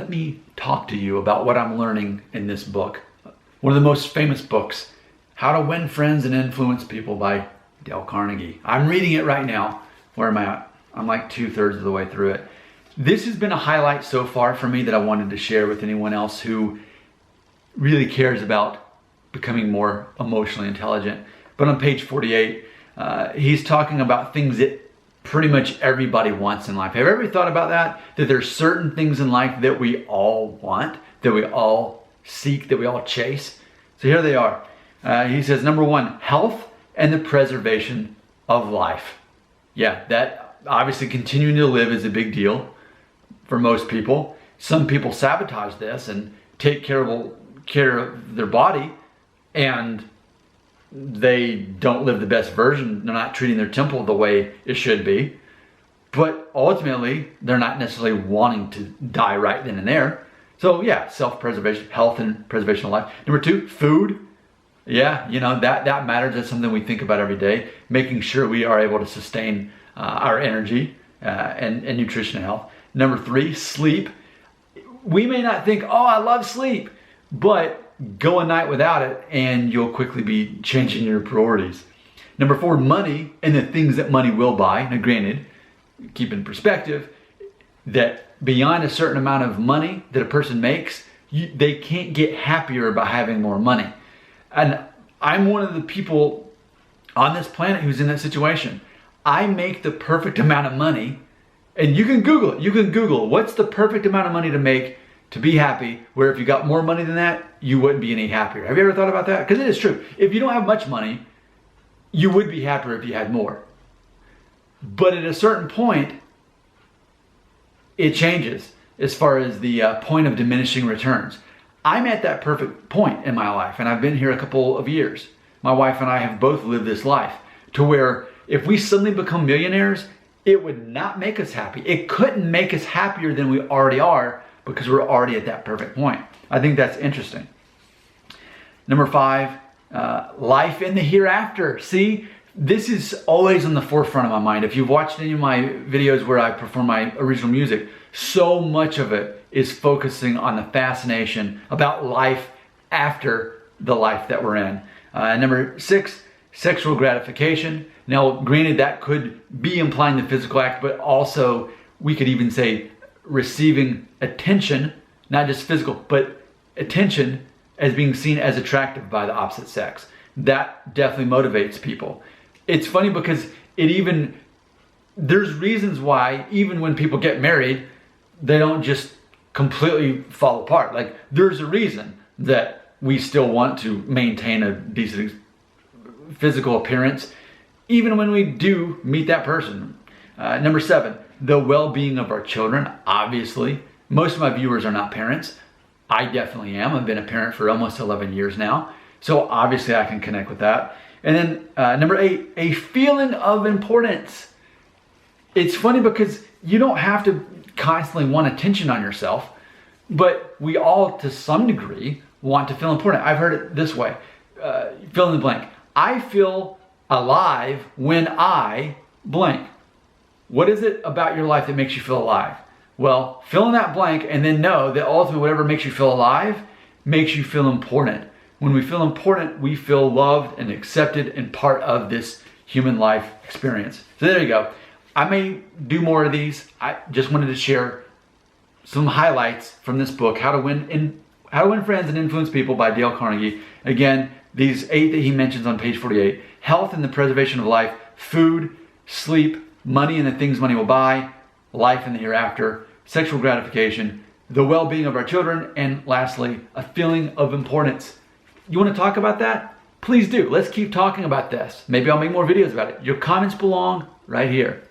let me talk to you about what I'm learning in this book. One of the most famous books, How to Win Friends and Influence People by Dale Carnegie. I'm reading it right now. Where am I at? I'm like 2/3 of the way through it. This has been a highlight so far for me that I wanted to share with anyone else who really cares about becoming more emotionally intelligent. But on page 48, he's talking about things that pretty much everybody wants in life. Have you ever thought about that? That there's certain things in life that we all want, that we all seek, that we all chase. So here they are. He says, number one, health and the preservation of life. Yeah, that obviously continuing to live is a big deal for most people. Some people sabotage this and take care of their body, and they don't live the best version. They're not treating their temple the way it should be. But ultimately, they're not necessarily wanting to die right then and there. So yeah, self-preservation, health and preservation of life. Number two, food. Yeah, that matters. That's something we think about every day. Making sure we are able to sustain our energy and nutrition and health. Number three, sleep. We may not think, oh, I love sleep, but go a night without it and you'll quickly be changing your priorities. Number four, money and the things that money will buy. Now granted, keep in perspective that beyond a certain amount of money that a person makes, they can't get happier by having more money. And I'm one of the people on this planet who's in that situation. I make the perfect amount of money, and you can Google it. You can Google what's the perfect amount of money to make to be happy, where if you got more money than that, you wouldn't be any happier. Have you ever thought about that? Because it is true. If you don't have much money, you would be happier if you had more. But at a certain point, it changes as far as the point of diminishing returns. I'm at that perfect point in my life, and I've been here a couple of years. My wife and I have both lived this life to where if we suddenly become millionaires, it would not make us happy. It couldn't make us happier than we already are because we're already at that perfect point. I think that's interesting. Number five, life in the hereafter. See, this is always on the forefront of my mind. If you've watched any of my videos where I perform my original music, so much of it is focusing on the fascination about life after the life that we're in. Number six, sexual gratification. Now, granted, that could be implying the physical act, but also we could even say receiving attention, not just physical, but attention as being seen as attractive by the opposite sex. That definitely motivates people. It's funny because there's reasons why even when people get married, they don't just completely fall apart. Like, there's a reason that we still want to maintain a decent physical appearance even when we do meet that person. Number seven, the well-being of our children. Obviously, most of my viewers are not parents. I definitely am. I've been a parent for almost 11 years now. So obviously I can connect with that. And then number eight, a feeling of importance. It's funny because you don't have to constantly want attention on yourself, but we all to some degree want to feel important. I've heard it this way, fill in the blank. I feel alive when I blank. What is it about your life that makes you feel alive? Well, fill in that blank and then know that ultimately whatever makes you feel alive makes you feel important. When we feel important, we feel loved and accepted and part of this human life experience. So there you go. I may do more of these. I just wanted to share some highlights from this book, How to Win Friends and Influence People by Dale Carnegie. Again, these 8 that he mentions on page 48. Health and the preservation of life, food, sleep, money and the things money will buy, life in the hereafter, sexual gratification, the well-being of our children, and lastly, a feeling of importance. You want to talk about that? Please do. Let's keep talking about this. Maybe I'll make more videos about it. Your comments belong right here.